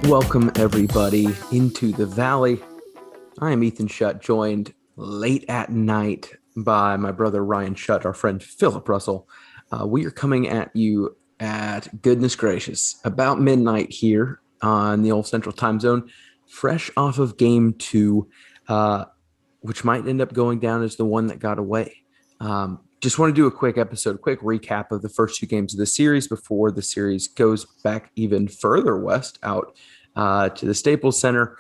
Welcome, everybody, into the Valley. I am Ethan Shutt, joined late at night by my brother Ryan Shutt, our friend Philip Russell. We are coming at you at, goodness gracious, about midnight here on the old Central Time Zone, fresh off of game two, which might end up going down as the one that got away. Just want to do a quick recap of the first two games of the series before the series goes back even further west out to the Staples Center.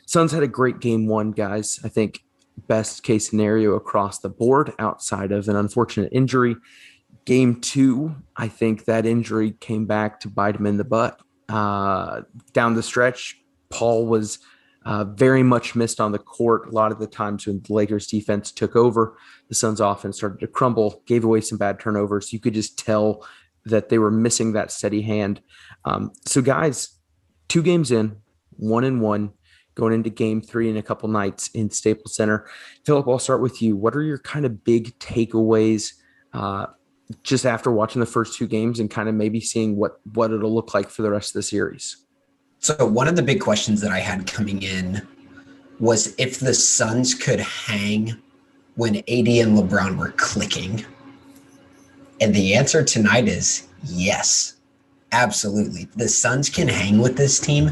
Suns had a great game one, guys. I think best case scenario across the board outside of an unfortunate injury. Game two, I think that injury came back to bite him in the butt. Down the stretch, Paul was very much missed on the court. A lot of the times when the Lakers defense took over, the Suns offense started to crumble, gave away some bad turnovers. You could just tell that they were missing that steady hand. So guys, 2 games in, 1-1, going into game three in a couple nights in Staples Center. Philip, I'll start with you. What are your kind of big takeaways just after watching the first 2 games and kind of maybe seeing what it'll look like for the rest of the series? So one of the big questions that I had coming in was if the Suns could hang when AD and LeBron were clicking. And the answer tonight is yes, absolutely. The Suns can hang with this team,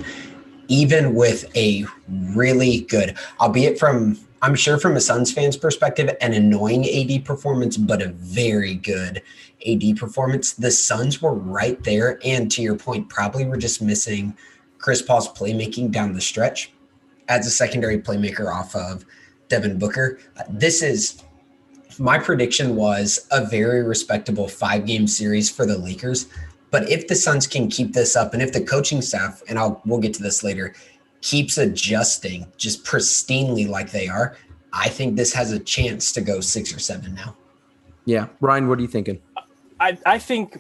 even with a really good, albeit I'm sure from a Suns fan's perspective, an annoying AD performance, but a very good AD performance. The Suns were right there. And to your point, probably were just missing Chris Paul's playmaking down the stretch as a secondary playmaker off of Devin Booker. My prediction was a very respectable 5-game series for the Lakers. But if the Suns can keep this up, and if the coaching staff, and we'll get to this later, keeps adjusting just pristinely like they are, I think this has a chance to go 6 or 7 now. Yeah. Ryan, what are you thinking? I think,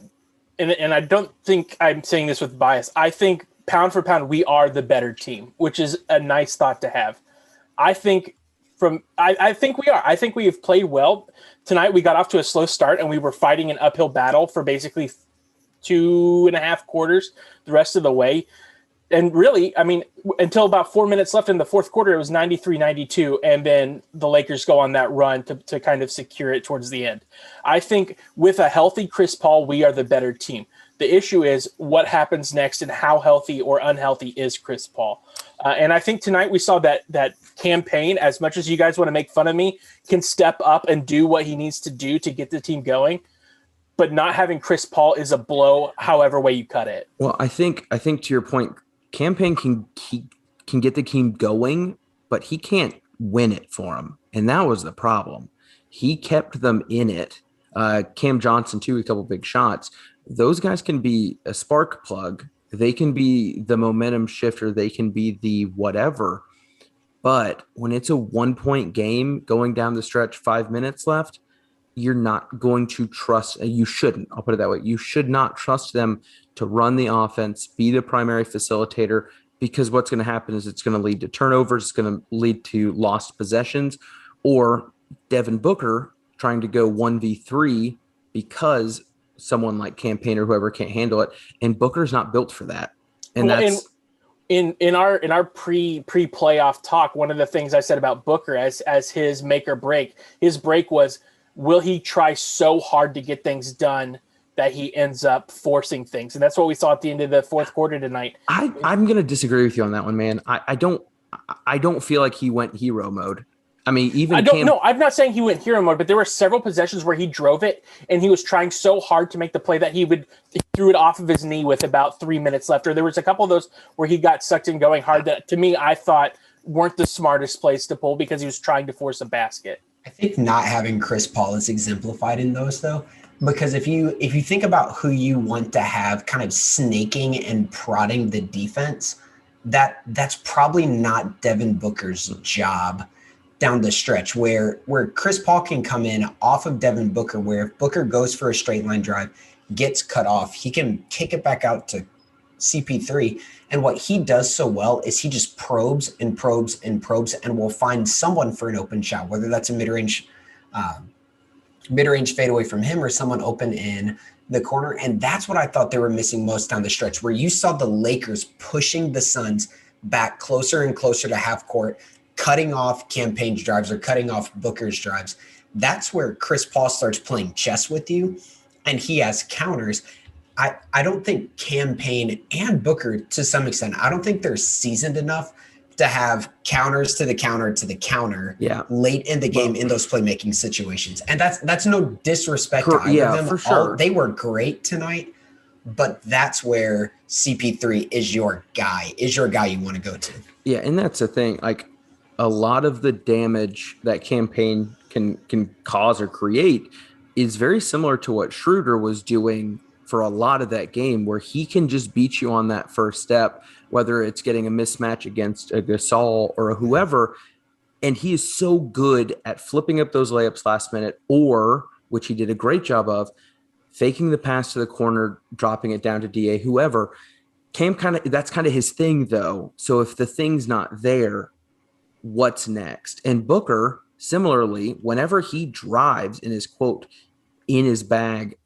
and I don't think I'm saying this with bias, I think pound for pound, we are the better team, which is a nice thought to have. I think we are. I think we have played well. Tonight we got off to a slow start and we were fighting an uphill battle for basically 2.5 quarters the rest of the way. And really, I mean, until about 4 minutes left in the fourth quarter, it was 93-92. And then the Lakers go on that run to kind of secure it towards the end. I think with a healthy Chris Paul, we are the better team. The issue is what happens next and how healthy or unhealthy is Chris Paul. And I think tonight we saw that campaign, as much as you guys want to make fun of me, can step up and do what he needs to do to get the team going. But not having Chris Paul is a blow, however way you cut it. Well, I think to your point, campaign can get the team going, but he can't win it for him. And that was the problem. He kept them in it. Cam Johnson, too, a couple big shots. Those guys can be a spark plug. They can be the momentum shifter. They can be the whatever. But when it's a 1-point game going down the stretch, 5 minutes left, you're not going to trust. You shouldn't. I'll put it that way. You should not trust them to run the offense, be the primary facilitator, because what's going to happen is it's going to lead to turnovers. It's going to lead to lost possessions, or Devin Booker trying to go 1v3 because someone like Campaign or whoever can't handle it. And Booker's not built for that. And that's in our pre-playoff talk, one of the things I said about Booker as his make or break, his break was, will he try so hard to get things done that he ends up forcing things? And that's what we saw at the end of the fourth quarter tonight. I'm going to disagree with you on that one, man. I don't feel like he went hero mode. I mean, I'm not saying he went hero mode, but there were several possessions where he drove it and he was trying so hard to make the play that he threw it off of his knee with about 3 minutes left. Or there was a couple of those where he got sucked in going hard that, to me, I thought weren't the smartest plays to pull because he was trying to force a basket. I think not having Chris Paul is exemplified in those, though, because if you think about who you want to have kind of snaking and prodding the defense, that's probably not Devin Booker's job down the stretch, where Chris Paul can come in off of Devin Booker, where if Booker goes for a straight line drive, gets cut off, he can kick it back out to CP3. And what he does so well is he just probes and probes and probes and will find someone for an open shot, whether that's a mid-range fadeaway from him or someone open in the corner. And that's what I thought they were missing most down the stretch, where you saw the Lakers pushing the Suns back closer and closer to half court, cutting off Campaign's drives or cutting off Booker's drives. That's where Chris Paul starts playing chess with you, and he has counters. I don't think Campaign and Booker, to some extent, I don't think they're seasoned enough to have counters to the counter to the counter late in the game in those playmaking situations. And that's no disrespect to either of them. For sure. They were great tonight, but that's where CP3 is your guy you want to go to. Yeah, and that's the thing. Like, a lot of the damage that Campaign can cause or create is very similar to what Schroeder was doing for a lot of that game, where he can just beat you on that first step, whether it's getting a mismatch against a Gasol or a whoever. And he is so good at flipping up those layups last minute, or, which he did a great job of, faking the pass to the corner, dropping it down to DA, whoever. Cam that's kind of his thing, though. So if the thing's not there, what's next? And Booker, similarly, whenever he drives and is, quote, in his bag,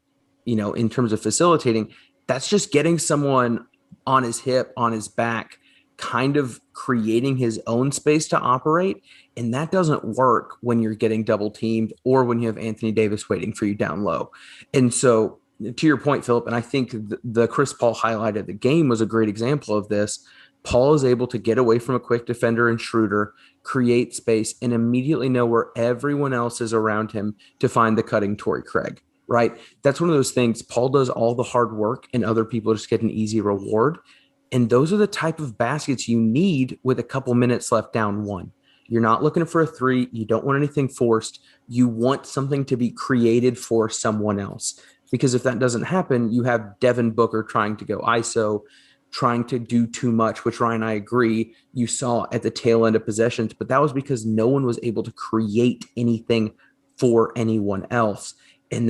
in terms of facilitating, that's just getting someone on his hip, on his back, kind of creating his own space to operate. And that doesn't work when you're getting double teamed or when you have Anthony Davis waiting for you down low. And so, to your point, Philip, and I think the Chris Paul highlight of the game was a great example of this. Paul is able to get away from a quick defender and Schroeder, create space, and immediately know where everyone else is around him to find the cutting Torrey Craig, right? That's one of those things. Paul does all the hard work and other people just get an easy reward. And those are the type of baskets you need with a couple minutes left down one. You're not looking for a three. You don't want anything forced. You want something to be created for someone else. Because if that doesn't happen, you have Devin Booker trying to go ISO, trying to do too much, which, Ryan, I agree, you saw at the tail end of possessions, but that was because no one was able to create anything for anyone else. And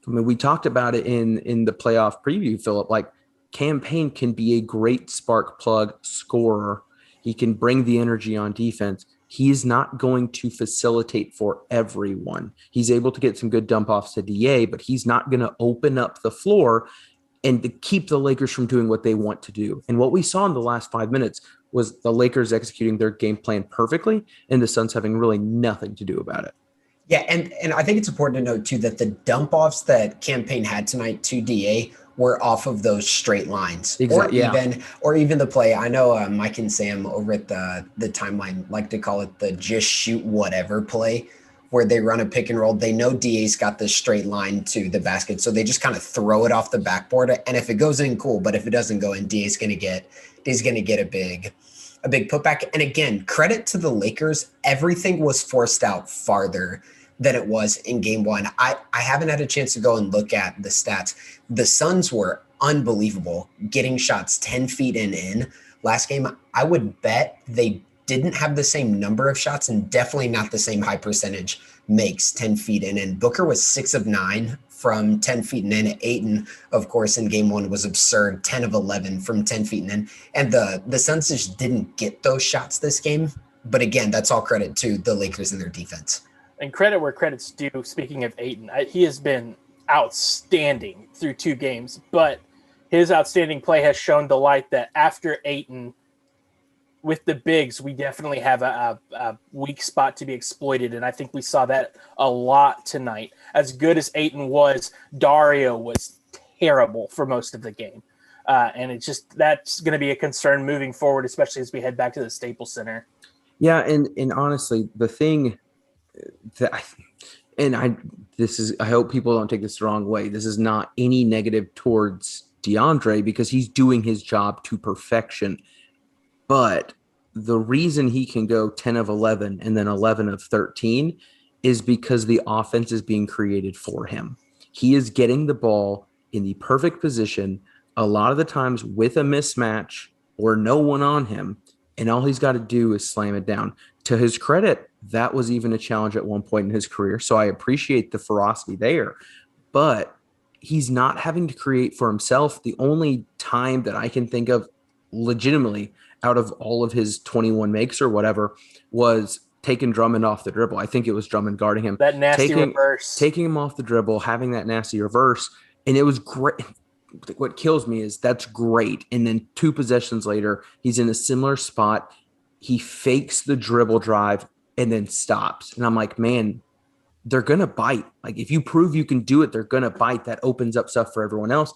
we talked about it in the playoff preview, Philip, like, Campaign can be a great spark plug scorer. He can bring the energy on defense. He is not going to facilitate for everyone. He's able to get some good dump offs to DA, but he's not going to open up the floor and to keep the Lakers from doing what they want to do. And what we saw in the last 5 minutes was the Lakers executing their game plan perfectly and the Suns having really nothing to do about it. Yeah, and I think it's important to note, too, that the dump-offs that Campaign had tonight to DA were off of those straight lines. Exactly. Or even the play. I know Mike and Sam over at the timeline like to call it the just shoot whatever play, where they run a pick and roll. They know DA's got the straight line to the basket, so they just kind of throw it off the backboard. And if it goes in, cool. But if it doesn't go in, DA's going to get a big putback. And again, credit to the Lakers. Everything was forced out farther than it was in game one. I haven't had a chance to go and look at the stats. The Suns were unbelievable, getting shots 10 feet in last game. I would bet they didn't have the same number of shots and definitely not the same high percentage makes 10 feet in. And Booker was 6 of 9 from 10 feet in. Ayton, of course, in game one was absurd, 10 of 11 from 10 feet in. And the Suns just didn't get those shots this game. But again, that's all credit to the Lakers and their defense. And credit where credit's due. Speaking of Ayton, he has been outstanding through 2 games, but his outstanding play has shown the light that after Ayton, with the bigs, we definitely have a weak spot to be exploited, and I think we saw that a lot tonight. As good as Ayton was, Dario was terrible for most of the game, and that's going to be a concern moving forward, especially as we head back to the Staples Center. Yeah, and honestly, the thing that I hope people don't take this the wrong way. This is not any negative towards DeAndre because he's doing his job to perfection. But the reason he can go 10 of 11 and then 11 of 13 is because the offense is being created for him. He is getting the ball in the perfect position, a lot of the times with a mismatch or no one on him, and all he's got to do is slam it down. To his credit, that was even a challenge at one point in his career, so I appreciate the ferocity there. But he's not having to create for himself. The only time that I can think of legitimately out of all of his 21 makes or whatever was taking Drummond off the dribble. I think it was Drummond guarding him. That nasty reverse. Taking him off the dribble, having that nasty reverse. And it was great. What kills me is that's great. And then 2 possessions later, he's in a similar spot. He fakes the dribble drive and then stops. And I'm like, man, they're going to bite. Like if you prove you can do it, they're going to bite. That opens up stuff for everyone else.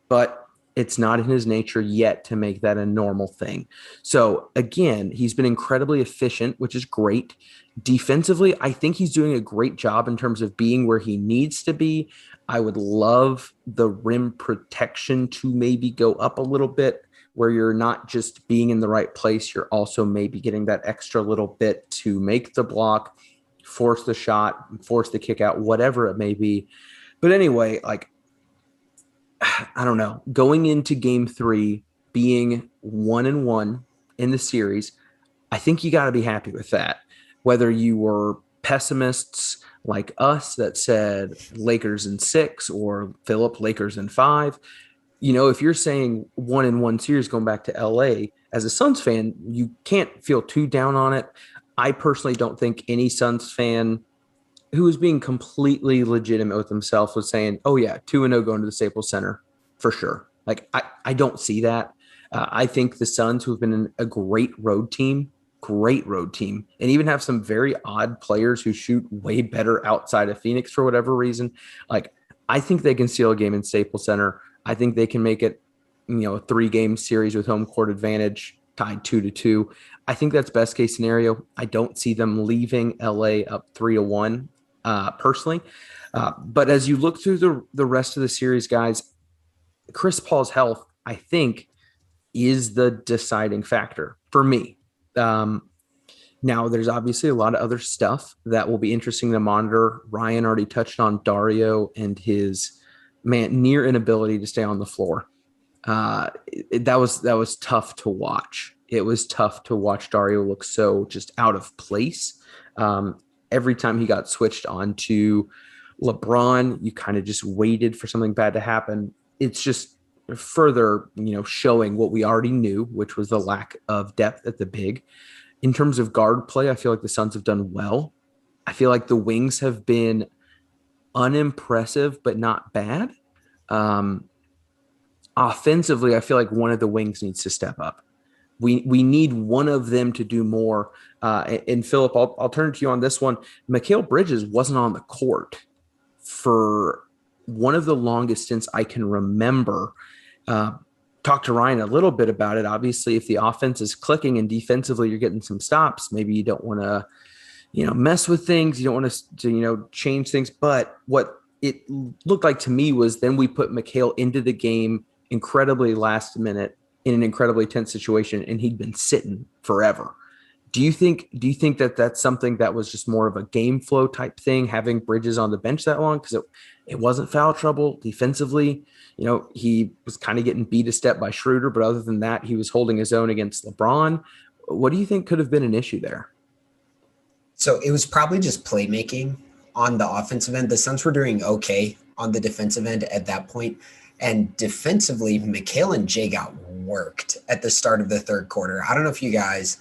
But it's not in his nature yet to make that a normal thing. So again, he's been incredibly efficient, which is great. Defensively, I think he's doing a great job in terms of being where he needs to be. I would love the rim protection to maybe go up a little bit where you're not just being in the right place, you're also maybe getting that extra little bit to make the block, force the shot, force the kick out, whatever it may be. But anyway, like I don't know, going into game 3, being 1-1 in the series, I think you got to be happy with that. Whether you were pessimists like us that said Lakers in 6 or Philip Lakers in 5, if you're saying 1-1 series going back to LA as a Suns fan, you can't feel too down on it. I personally don't think any Suns fan who was being completely legitimate with himself was saying, oh yeah, 2-0 going to the Staples Center for sure. Like I don't see that. I think the Suns, who've been a great road team, and even have some very odd players who shoot way better outside of Phoenix for whatever reason. Like I think they can steal a game in Staples Center. I think they can make it, a 3-game series with home court advantage, tied 2-2. I think that's best case scenario. I don't see them leaving LA up 3-1 personally. But as you look through the rest of the series, guys, Chris Paul's health, I think, is the deciding factor for me. Now, there's obviously a lot of other stuff that will be interesting to monitor. Ryan already touched on Dario and his near inability to stay on the floor. That was tough to watch. It was tough to watch Dario look so just out of place. Every time he got switched onto LeBron, you kind of just waited for something bad to happen. It's just further, showing what we already knew, which was the lack of depth at the big. In terms of guard play, I feel like the Suns have done well. I feel like the wings have been unimpressive, but not bad. Offensively, I feel like one of the wings needs to step up. We need one of them to do more. And Philip, I'll turn to you on this one. Mikal Bridges wasn't on the court for one of the longest stints I can remember. Talk to Ryan a little bit about it. Obviously, if the offense is clicking and defensively you're getting some stops, maybe you don't want to, mess with things. You don't want to change things. But what it looked like to me was then we put Mikal into the game incredibly last minute in an incredibly tense situation, and he'd been sitting forever. Do you think that that's something that was just more of a game flow type thing, having Bridges on the bench that long? Because it wasn't foul trouble defensively. He was kind of getting beat a step by Schroeder, but other than that, he was holding his own against LeBron. What do you think could have been an issue there? So it was probably just playmaking on the offensive end. The Suns were doing okay on the defensive end at that point. And defensively, Mikal and Jay got worked at the start of the third quarter. I don't know if you guys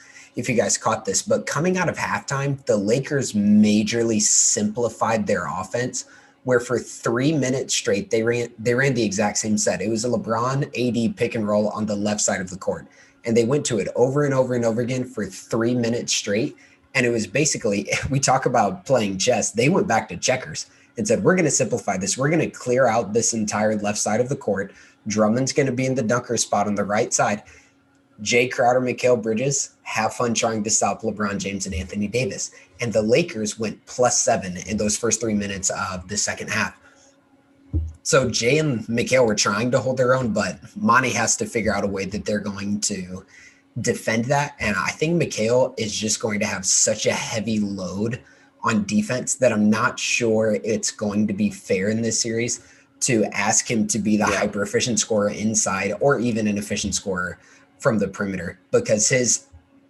caught this, but coming out of halftime, the Lakers majorly simplified their offense, where for 3 minutes straight, they ran the exact same set. It was a LeBron AD pick and roll on the left side of the court. And they went to it over and over and over again for 3 minutes straight. And it was basically, we talk about playing chess. They went back to checkers and said, we're going to simplify this. We're going to clear out this entire left side of the court. Drummond's going to be in the dunker spot on the right side. Jay Crowder, Mikal Bridges, have fun trying to stop LeBron James and Anthony Davis. And the Lakers went +7 in those first 3 minutes of the second half. So Jay and Mikal were trying to hold their own, but Monty has to figure out a way that they're going to defend that. And I think Mikal is just going to have such a heavy load on defense that I'm not sure it's going to be fair in this series to ask him to be the hyper efficient scorer inside or even an efficient scorer from the perimeter, because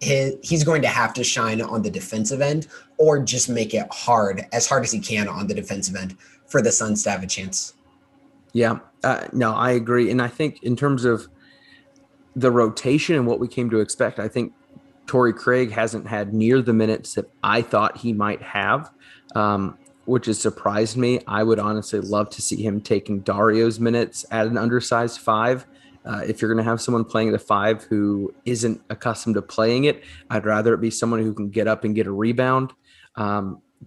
he's going to have to shine on the defensive end or just make it as hard as he can on the defensive end for the Suns to have a chance. Yeah, no, I agree. And I think in terms of the rotation and what we came to expect, I think Torrey Craig hasn't had near the minutes that I thought he might have. which has surprised me. I would honestly love to see him taking Dario's minutes at an undersized five. If you're going to have someone playing the five who isn't accustomed to playing it, I'd rather it be someone who can get up and get a rebound.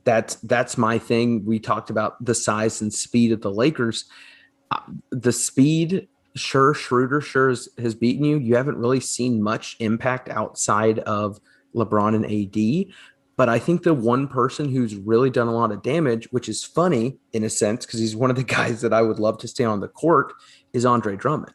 That's my thing. We talked about the size and speed of the Lakers. The speed, sure, Schroeder has beaten you. You haven't really seen much impact outside of LeBron and AD. But I think the one person who's really done a lot of damage, which is funny in a sense, because he's one of the guys that I would love to stay on the court, is Andre Drummond.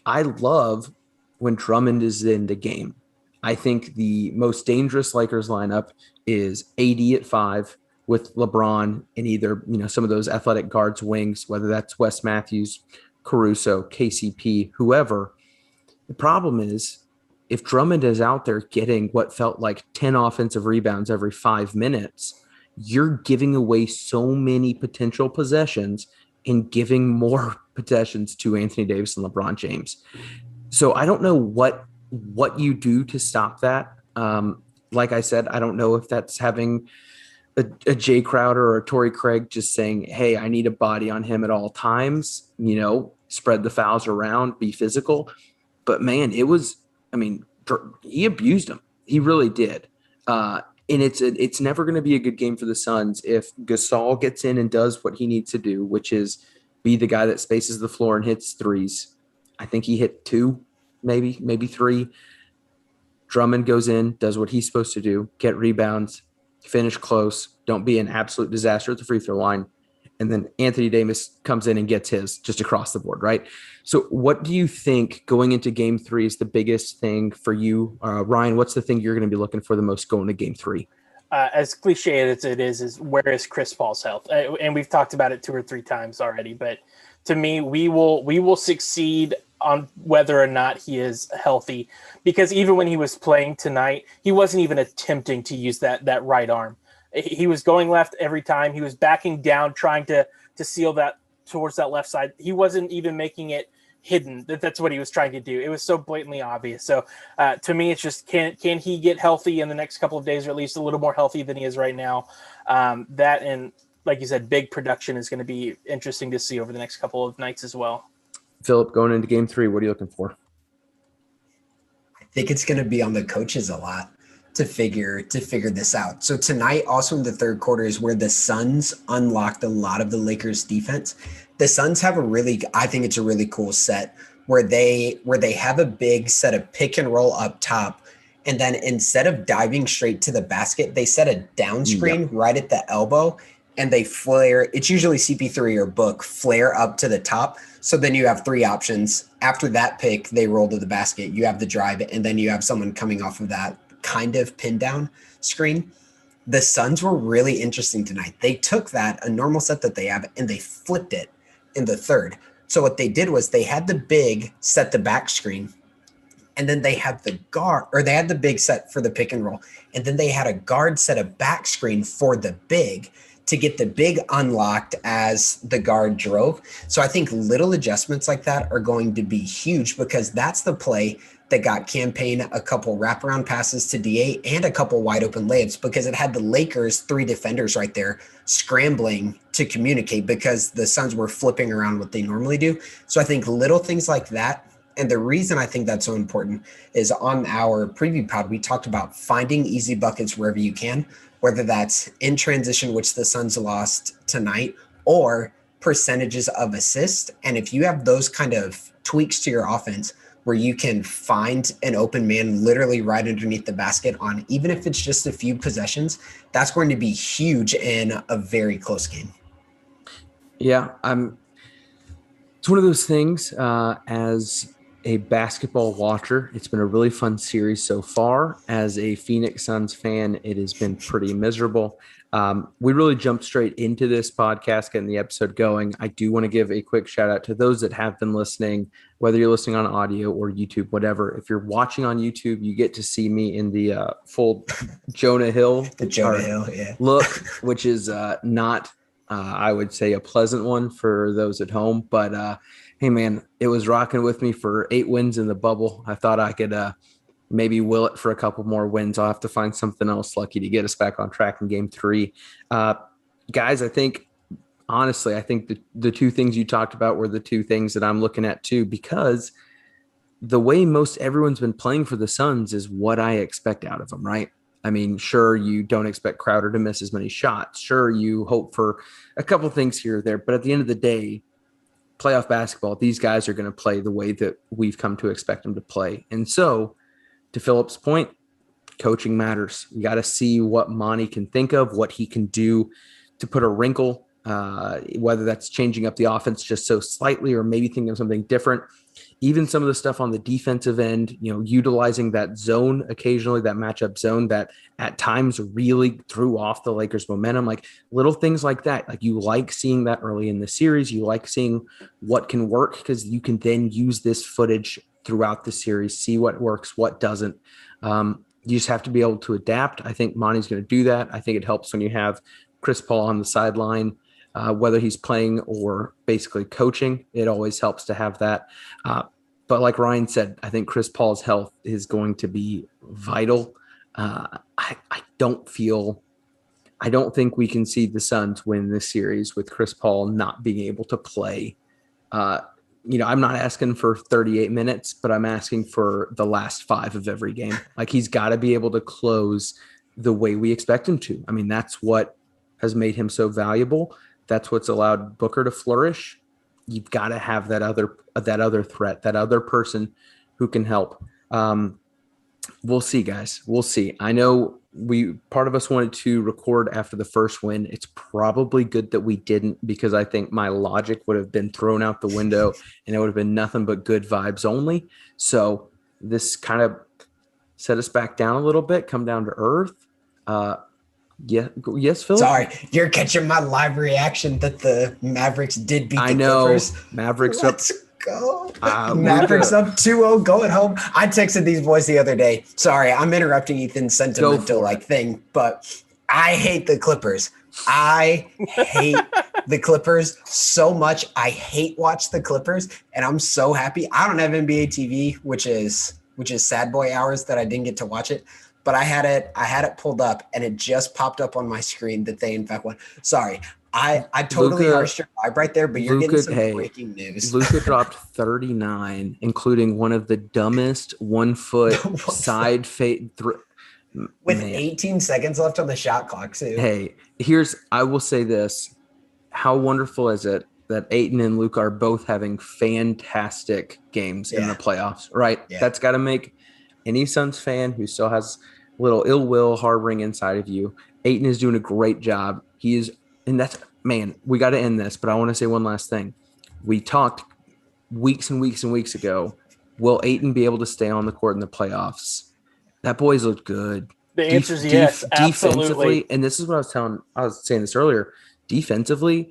I love when Drummond is in the game. I think the most dangerous Lakers lineup is AD at five with LeBron in either, some of those athletic guards wings, whether that's Wes Matthews, Caruso, KCP, whoever. The problem is if Drummond is out there getting what felt like 10 offensive rebounds every 5 minutes, you're giving away so many potential possessions and giving more possessions to Anthony Davis and LeBron James. So I don't know what you do to stop that. Like I said, I don't know if that's having a Jay Crowder or a Torrey Craig just saying, hey, I need a body on him at all times, spread the fouls around, be physical. But man, he abused him. He really did. And it's never going to be a good game for the Suns if Gasol gets in and does what he needs to do, which is be the guy that spaces the floor and hits threes. I think he hit 2, maybe 3. Drummond goes in, does what he's supposed to do, get rebounds, finish close, don't be an absolute disaster at the free throw line. And then Anthony Davis comes in and gets his just across the board, right? So what do you think going into game 3 is the biggest thing for you? Ryan, what's the thing you're going to be looking for the most going to game 3? As cliche as it is where is Chris Paul's health? And we've talked about it 2 or 3 times already, but to me, we will succeed on whether or not he is healthy, because even when he was playing tonight, he wasn't even attempting to use that right arm. He was going left every time. He was backing down, trying to seal that towards that left side. He wasn't even making it hidden. That's what he was trying to do. It was so blatantly obvious. So to me, it's just, can he get healthy in the next couple of days, or at least a little more healthy than he is right now? That, and like you said, big production is going to be interesting to see over the next couple of nights as well. Philip, going into game 3, what are you looking for? I think it's going to be on the coaches a lot to figure this out. So tonight, also in the third quarter, is where the Suns unlocked a lot of the Lakers defense. The Suns have I think it's a really cool set where they have a big set of pick and roll up top. And then instead of diving straight to the basket, they set a down screen right at the elbow, and they flare. It's usually CP3 or Book flare up to the top. So then you have 3 options. After that pick, they roll to the basket. You have the drive, and then you have someone coming off of that kind of pin down screen. The Suns were really interesting tonight. They took a normal set that they have, and they flipped it in the third. So what they did was they had the big set the back screen, and then they had the guard, or they had the big set for the pick and roll, and then they had a guard set a back screen for the big to get the big unlocked as the guard drove. So I think little adjustments like that are going to be huge, because that's the play that got Campaign a couple wraparound passes to DA and a couple wide open layups, because it had the Lakers 3 defenders right there scrambling to communicate, because the Suns were flipping around what they normally do. So I think little things like that. And the reason I think that's so important is on our preview pod, we talked about finding easy buckets wherever you can, whether that's in transition, which the Suns lost tonight, or percentages of assist. And if you have those kind of tweaks to your offense where you can find an open man literally right underneath the basket on, even if it's just a few possessions, that's going to be huge in a very close game. Yeah, it's one of those things, as a basketball watcher, it's been a really fun series so far. As a Phoenix Suns fan, it has been pretty miserable. We really jumped straight into this podcast, getting the episode going. I do want to give a quick shout out to those that have been listening, whether you're listening on audio or YouTube, whatever. If you're watching on YouTube, you get to see me in the full Jonah Hill, look, which is not, I would say, a pleasant one for those at home. But hey, man, it was rocking with me for 8 wins in the bubble. I thought I could maybe will it for a couple more wins. I'll have to find something else lucky to get us back on track in game 3. guys, I think honestly, I think the two things you talked about were the two things that I'm looking at too, because the way most everyone's been playing for the Suns is what I expect out of them, right? I mean, sure, you don't expect Crowder to miss as many shots. Sure, you hope for a couple things here or there. But at the end of the day, playoff basketball, these guys are going to play the way that we've come to expect them to play. And so, to Philip's point, coaching matters. You got to see what Monty can think of, what he can do to put a wrinkle, whether that's changing up the offense just so slightly or maybe thinking of something different. Even some of the stuff on the defensive end, utilizing that zone occasionally, that matchup zone that at times really threw off the Lakers' momentum, like little things like that. Like you like seeing that early in the series. You like seeing what can work because you can then use this footage throughout the series, see what works, what doesn't. You just have to be able to adapt. I think Monty's going to do that. I think it helps when you have Chris Paul on the sideline. Whether he's playing or basically coaching, it always helps to have that. But like Ryan said, I think Chris Paul's health is going to be vital. I don't think we can see the Suns win this series with Chris Paul not being able to play. I'm not asking for 38 minutes, but I'm asking for the last 5 of every game. Like he's got to be able to close the way we expect him to. I mean, that's what has made him so valuable. That's what's allowed Booker to flourish. You've got to have that other threat, that other person who can help. We'll see, guys. We'll see. I know part of us wanted to record after the first win. It's probably good that we didn't, because I think my logic would have been thrown out the window and it would have been nothing but good vibes only. So this kind of set us back down a little bit, come down to earth. Yes, Phil. Sorry, you're catching my live reaction that the Mavericks did beat the Clippers. Clippers. Mavericks Let's go. Mavericks up 2-0 going home. I texted these boys the other day. Sorry, I'm interrupting Ethan's sentimental thing, but I hate the Clippers. I hate the Clippers so much. I hate watch the Clippers, and I'm so happy. I don't have NBA TV, which is sad boy hours that I didn't get to watch it. But I had it pulled up, and it just popped up on my screen that they in fact won. Sorry, I totally harshed your vibe right there, but you're getting some breaking news. Luka dropped 39, including one of the dumbest 1-foot side fade with 18 seconds left on the shot clock too. Hey, I will say this: how wonderful is it that Ayton and Luka are both having fantastic games in the playoffs? Right, that's got to make any Suns fan who still has little ill will harboring inside of you. Ayton is doing a great job. We got to end this, but I want to say one last thing. We talked weeks and weeks and weeks ago. Will Ayton be able to stay on the court in the playoffs? That boy's looked good. The answer is yes, absolutely. Defensively, and this is what I was saying this earlier. Defensively,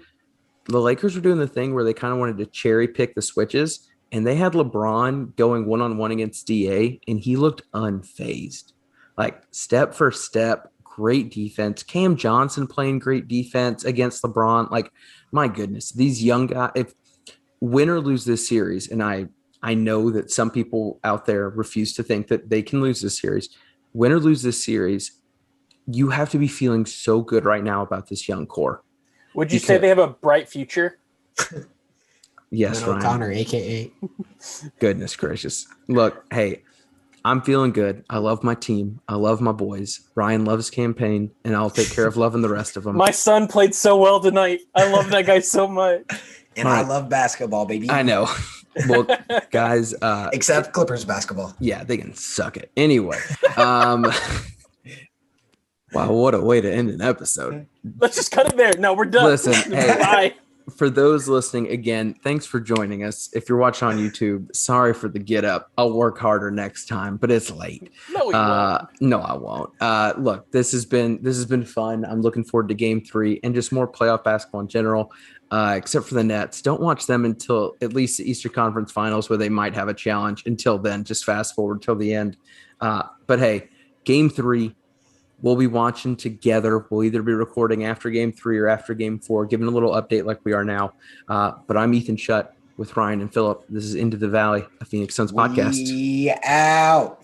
the Lakers were doing the thing where they kind of wanted to cherry pick the switches, and they had LeBron going one-on-one against DA, and he looked unfazed. Like step for step, great defense. Cam Johnson playing great defense against LeBron. Like, my goodness, these young guys, if win or lose this series, and I know that some people out there refuse to think that they can lose this series. Win or lose this series, you have to be feeling so good right now about this young core. Would you say they have a bright future? Yes, Ryan. O'Connor, a.k.a. Goodness gracious. Look, hey, I'm feeling good. I love my team. I love my boys. Ryan loves campaign, and I'll take care of loving the rest of them. My son played so well tonight. I love that guy so much. And I love basketball, baby. I know. Well, guys. Except Clippers basketball. Yeah, they can suck it. Anyway. Wow, what a way to end an episode. Let's just cut it there. No, we're done. Listen, hey, bye. For those listening, again, thanks for joining us. If you're watching on YouTube, sorry for the get up. I'll work harder next time, but it's late. No, you won't. No, I won't. Look, this has been fun. I'm looking forward to Game 3 and just more playoff basketball in general. Except for the Nets. Don't watch them until at least the Eastern Conference Finals, where they might have a challenge. Until then, just fast forward till the end. But hey, Game 3. We'll be watching together. We'll either be recording after Game 3 or after Game 4, giving a little update like we are now. But I'm Ethan Schutt with Ryan and Philip. This is Into the Valley, a Phoenix Suns podcast. We out.